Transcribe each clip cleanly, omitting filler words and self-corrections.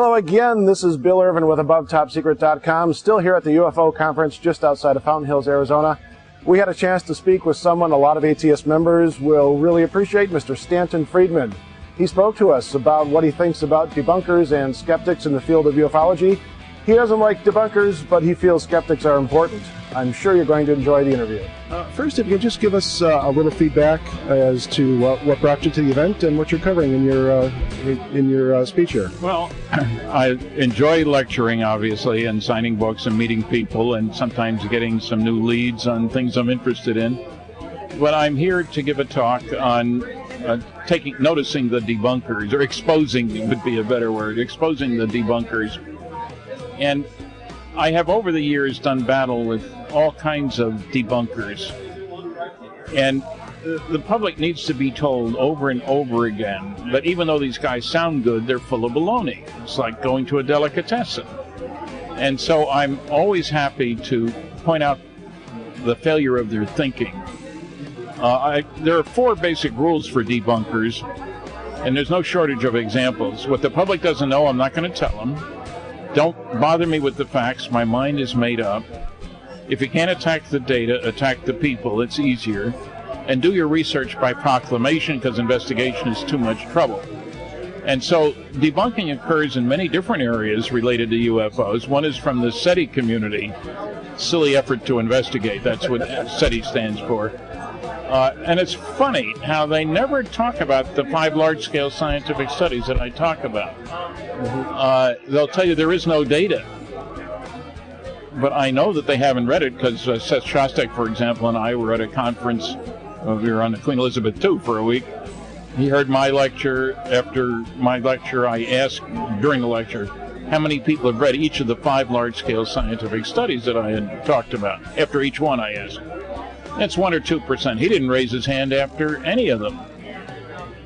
Hello again, this is Bill Irvin with AboveTopSecret.com, still here at the UFO Conference just outside of Fountain Hills, Arizona. We had a chance to speak with someone a lot of ATS members will really appreciate, Mr. Stanton Friedman. He spoke to us about what he thinks about debunkers and skeptics in the field of ufology. He doesn't like debunkers, but he feels skeptics are important. I'm sure you're going to enjoy the interview. First, if you could just give us a little feedback as to what brought you to the event and what you're covering in your speech here. Well, I enjoy lecturing, obviously, and signing books and meeting people and sometimes getting some new leads on things I'm interested in. But I'm here to give a talk on noticing the debunkers, or exposing would be a better word, exposing the debunkers. And I have over the years done battle with all kinds of debunkers. And the public needs to be told over and over again that even though these guys sound good, they're full of baloney. It's like going to a delicatessen. And so I'm always happy to point out the failure of their thinking. There are 4 basic rules for debunkers, and there's no shortage of examples. What the public doesn't know, I'm not going to tell them. Don't bother me with the facts. My mind is made up. If you can't attack the data, attack the people. It's easier. And do your research by proclamation, because investigation is too much trouble. And so debunking occurs in many different areas related to UFOs. One is from the SETI community. Silly effort to investigate. That's what SETI stands for. And it's funny how they never talk about the 5 large-scale scientific studies that I talk about. They'll tell you there is no data. But I know that they haven't read it because Seth Shostak, for example, and I were at a conference. We were on the Queen Elizabeth II for a week. He heard my lecture. After my lecture, I asked during the lecture how many people have read each of the 5 large-scale scientific studies that I had talked about. After each one, I asked. That's 1 or 2%. He didn't raise his hand after any of them.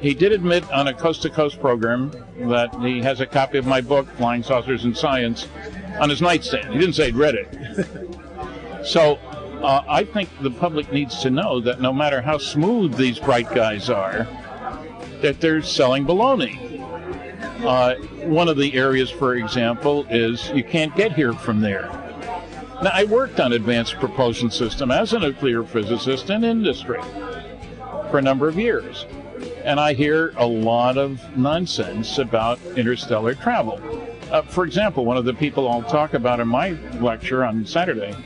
He did admit on a coast-to-coast program that he has a copy of my book, Flying Saucers and Science, on his nightstand. He didn't say he'd read it. So I think the public needs to know that no matter how smooth these bright guys are, that they're selling baloney. One of the areas, for example, is you can't get here from there. Now, I worked on advanced propulsion system as a nuclear physicist in industry for a number of years. And I hear a lot of nonsense about interstellar travel. For example, one of the people I'll talk about in my lecture on Saturday,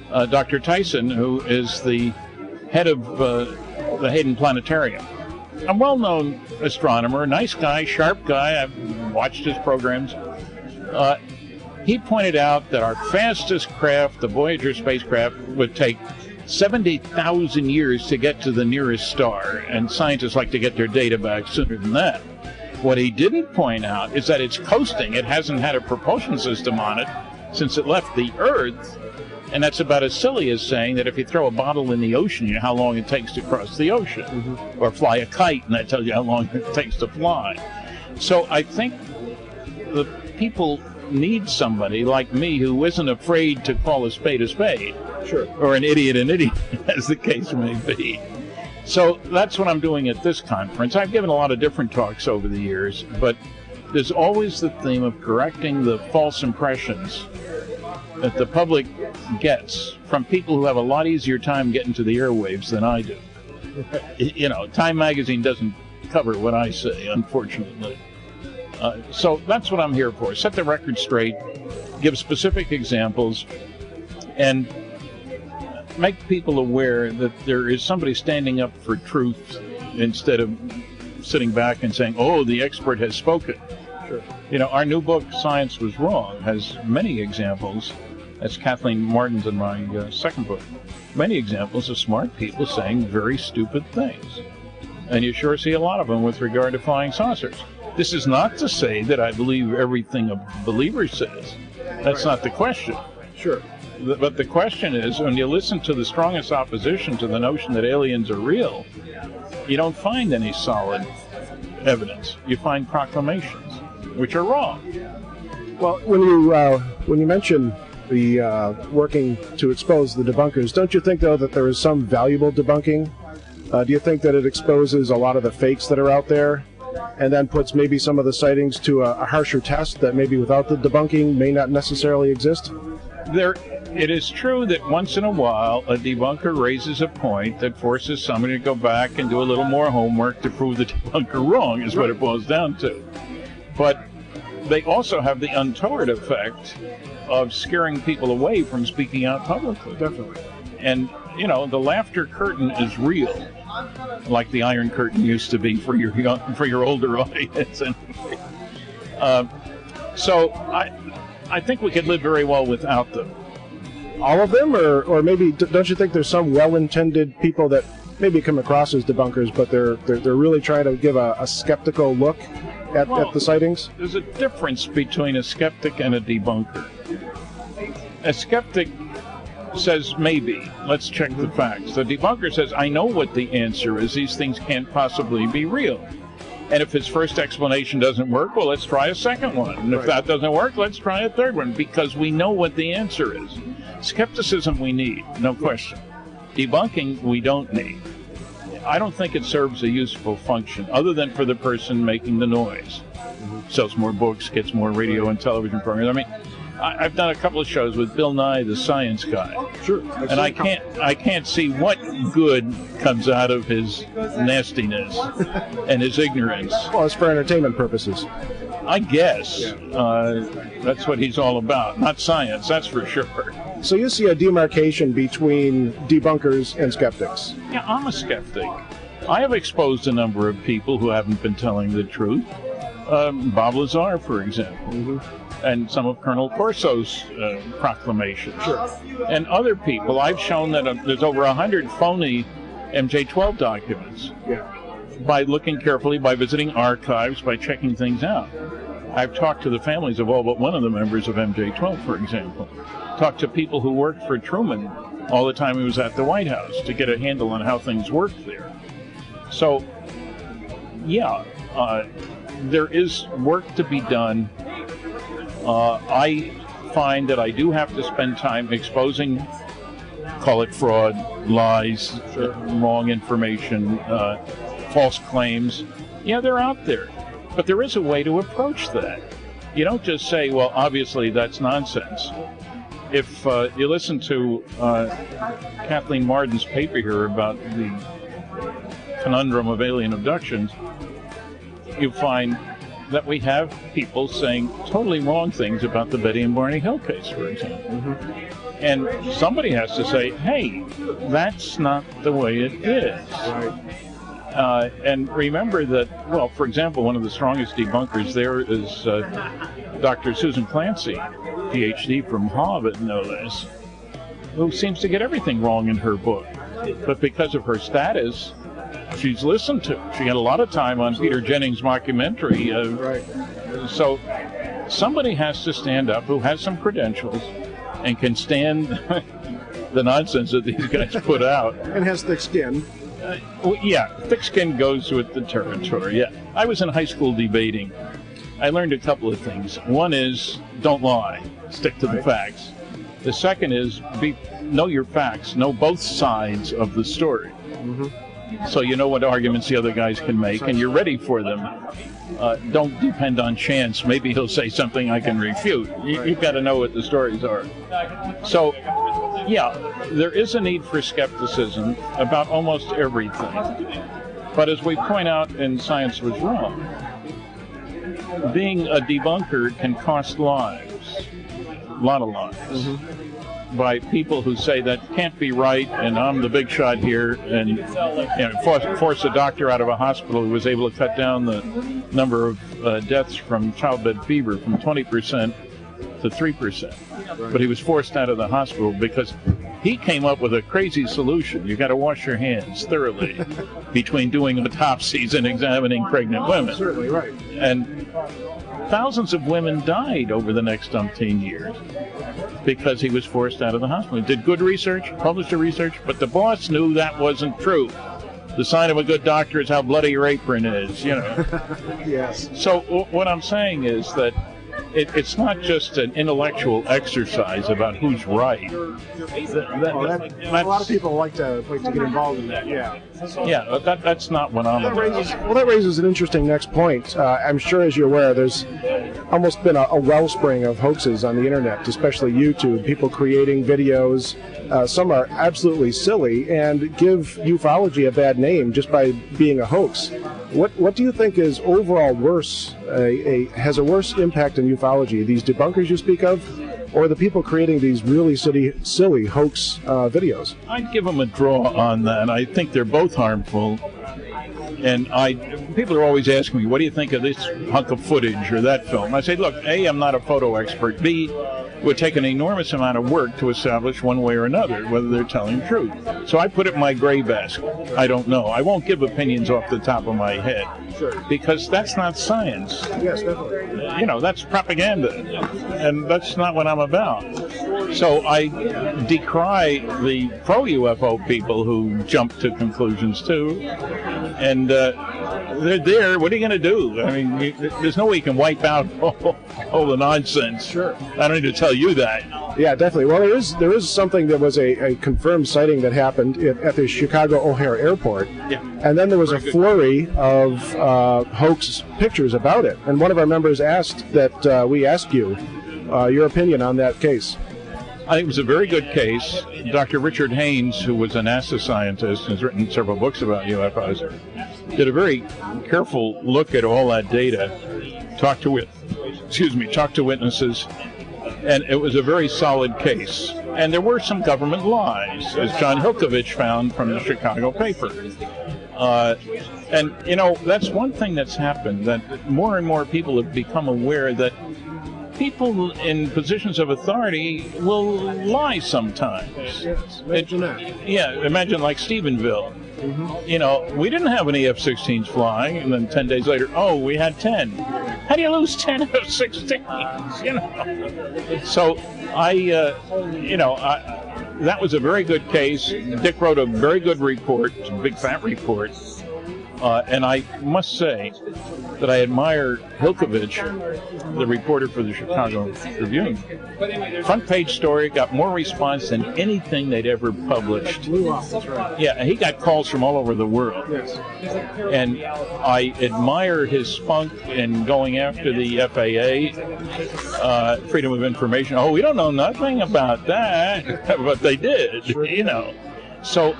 Dr. Tyson, who is the head of the Hayden Planetarium. A well-known astronomer, nice guy, sharp guy. I've watched his programs. He pointed out that our fastest craft, the Voyager spacecraft, would take 70,000 years to get to the nearest star, and scientists like to get their data back sooner than that. What he didn't point out is that it's coasting. It hasn't had a propulsion system on it since it left the Earth, and that's about as silly as saying that if you throw a bottle in the ocean, you know how long it takes to cross the ocean, or fly a kite, and that tells you how long it takes to fly. So I think the people need somebody like me who isn't afraid to call a spade, sure, or an idiot, as the case may be. So that's what I'm doing at this conference. I've given a lot of different talks over the years, but there's always the theme of correcting the false impressions that the public gets from people who have a lot easier time getting to the airwaves than I do. You know, Time magazine doesn't cover what I say, unfortunately. So that's what I'm here for. Set the record straight, give specific examples, and make people aware that there is somebody standing up for truth instead of sitting back and saying, oh, the expert has spoken. Sure. You know, our new book, Science Was Wrong, has many examples. That's Kathleen Martin's in my second book. Many examples of smart people saying very stupid things. And you sure see a lot of them with regard to flying saucers. This is not to say that I believe everything a believer says. That's not the question. Sure. But the question is, when you listen to the strongest opposition to the notion that aliens are real, you don't find any solid evidence. You find proclamations, which are wrong. Well, when you mention the working to expose the debunkers, don't you think, though, that there is some valuable debunking? Do you think that it exposes a lot of the fakes that are out there? and then puts maybe some of the sightings to a harsher test that maybe without the debunking may not necessarily exist? It is true that once in a while a debunker raises a point that forces somebody to go back and do a little more homework to prove the debunker wrong, is what it boils down to. But they also have the untoward effect of scaring people away from speaking out publicly. Definitely. And, you know, the laughter curtain is real, like the Iron Curtain used to be for your older audience. So I think we could live very well without them. All of them, or maybe don't you think there's some well-intended people that maybe come across as debunkers, but they're really trying to give a skeptical look at the sightings? There's a difference between a skeptic and a debunker. A skeptic says maybe, let's check the facts. The debunker says, I know what the answer is. These things can't possibly be real. And if his first explanation doesn't work, well, let's try a second one. And if that doesn't work, let's try a third one, because we know what the answer is. Skepticism we need, no question. Debunking we don't need. I don't think it serves a useful function other than for the person making the noise. Sells more books, gets more radio and television programs. I mean, I've done a couple of shows with Bill Nye, the science guy. Sure. And I can't see what good comes out of his nastiness and his ignorance. Well, it's for entertainment purposes. I guess. That's what he's all about. Not science, that's for sure. So you see a demarcation between debunkers and skeptics? Yeah, I'm a skeptic. I have exposed a number of people who haven't been telling the truth. Bob Lazar, for example. And some of Colonel Corso's proclamations. Sure. And other people. I've shown that there's over 100 phony MJ-12 documents. Yeah. By looking carefully, by visiting archives, by checking things out. I've talked to the families of all but one of the members of MJ-12, for example. Talked to people who worked for Truman all the time he was at the White House to get a handle on how things worked there. So, yeah, there is work to be done. I find that I do have to spend time exposing, call it fraud, lies, wrong information, false claims. Yeah, they're out there. But there is a way to approach that. You don't just say, well, obviously that's nonsense. If you listen to Kathleen Marden's paper here about the conundrum of alien abductions, you find that we have people saying totally wrong things about the Betty and Barney Hill case, for example. And somebody has to say, hey, that's not the way it is. And remember that, well, for example, one of the strongest debunkers there is Dr. Susan Clancy, PhD from Harvard, no less, who seems to get everything wrong in her book. But because of her status, she's listened to. She got a lot of time on Peter Jennings' mockumentary. So somebody has to stand up who has some credentials and can stand the nonsense that these guys put out. And has thick skin. Well, yeah, thick skin goes with the territory. Yeah, I was in high school debating. I learned a couple of things. One is don't lie, stick to the facts. The second is know your facts, know both sides of the story. So you know what arguments the other guys can make, and you're ready for them. Don't depend on chance. Maybe he'll say something I can refute. You've got to know what the stories are. So, yeah, there is a need for skepticism about almost everything. But as we point out in Science Was Wrong, being a debunker can cost lives, a lot of lives. By people who say that can't be right, and I'm the big shot here, and force a doctor out of a hospital who was able to cut down the number of deaths from childbed fever from 20% to 3%. But he was forced out of the hospital because he came up with a crazy solution. You got to wash your hands thoroughly between doing autopsies and examining pregnant women. Certainly right. And thousands of women died over the next umpteen years because he was forced out of the hospital. He did good research, published the research, but the boss knew that wasn't true. The sign of a good doctor is how bloody your apron is, you know. Yes. So what I'm saying is that it's not just an intellectual exercise about who's right. A lot of people like to get involved in that. Yeah. Yeah, that's not what I'm about. That raises an interesting next point. I'm sure, as you're aware, there's almost been a wellspring of hoaxes on the internet, especially YouTube. People creating videos. Some are absolutely silly and give ufology a bad name just by being a hoax. What do you think is overall worse, has a worse impact on ufology? These debunkers you speak of, or the people creating these really silly hoax videos? I'd give them a draw on that. I think they're both harmful. And people are always asking me, what do you think of this hunk of footage or that film? I say, look, A, I'm not a photo expert. B, it would take an enormous amount of work to establish one way or another whether they're telling the truth. So I put it in my gray basket. I don't know. I won't give opinions off the top of my head. Sure. Because that's not science. Yes, definitely. You know, that's propaganda. And that's not what I'm about. So I decry the pro-UFO people who jump to conclusions too. And they're there. What are you going to do? I mean, there's no way you can wipe out all the nonsense. Sure. I don't need to tell you that. Yeah, definitely. Well, there is something that was a confirmed sighting that happened at the Chicago O'Hare Airport. Yeah. And then there was a flurry of hoax pictures about it. And one of our members asked that we ask you your opinion on that case. I think it was a very good case. Dr. Richard Haynes, who was a NASA scientist and has written several books about UFOs, did a very careful look at all that data, talked to witnesses, and it was a very solid case. And there were some government lies, as John Hilkovich found from the Chicago paper. And, you know, that's one thing that's happened, that more and more people have become aware that people in positions of authority will lie sometimes. Yes, imagine that. Yeah, imagine like Stephenville. Mm-hmm. You know, we didn't have any F-16s flying, and then 10 days later, oh, we had 10. How do you lose 10 F-16s? You know. So that was a very good case. Dick wrote a very good report, a big fat report. And I must say that I admire Hilkovich, the reporter for the Chicago Tribune. Front page story, got more response than anything they'd ever published. Yeah, he got calls from all over the world. Yes. And I admire his spunk in going after the FAA, Freedom of Information. Oh, we don't know nothing about that, but they did, you know. So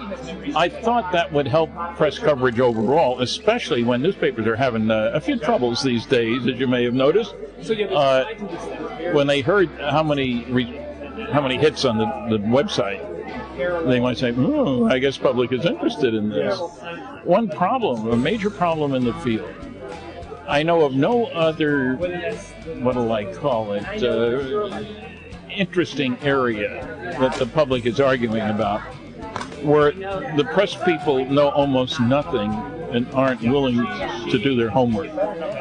I thought that would help press coverage overall, especially when newspapers are having a few troubles these days, as you may have noticed. When they heard how many hits on the website, they might say, I guess public is interested in this. One problem, a major problem in the field, I know of no other, what'll I call it, interesting area that the public is arguing about, where the press people know almost nothing and aren't willing to do their homework.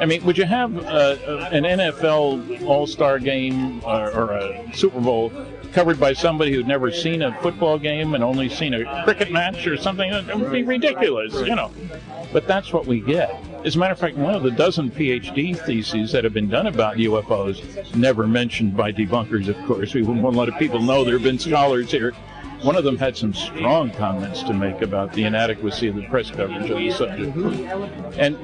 I mean, would you have an NFL All-Star game or a Super Bowl covered by somebody who'd never seen a football game and only seen a cricket match or something? It would be ridiculous, you know. But that's what we get. As a matter of fact, one of the dozen PhD theses that have been done about UFOs, never mentioned by debunkers, of course. We wouldn't want to let people know there have been scholars here. One of them had some strong comments to make about the inadequacy of the press coverage of the subject. And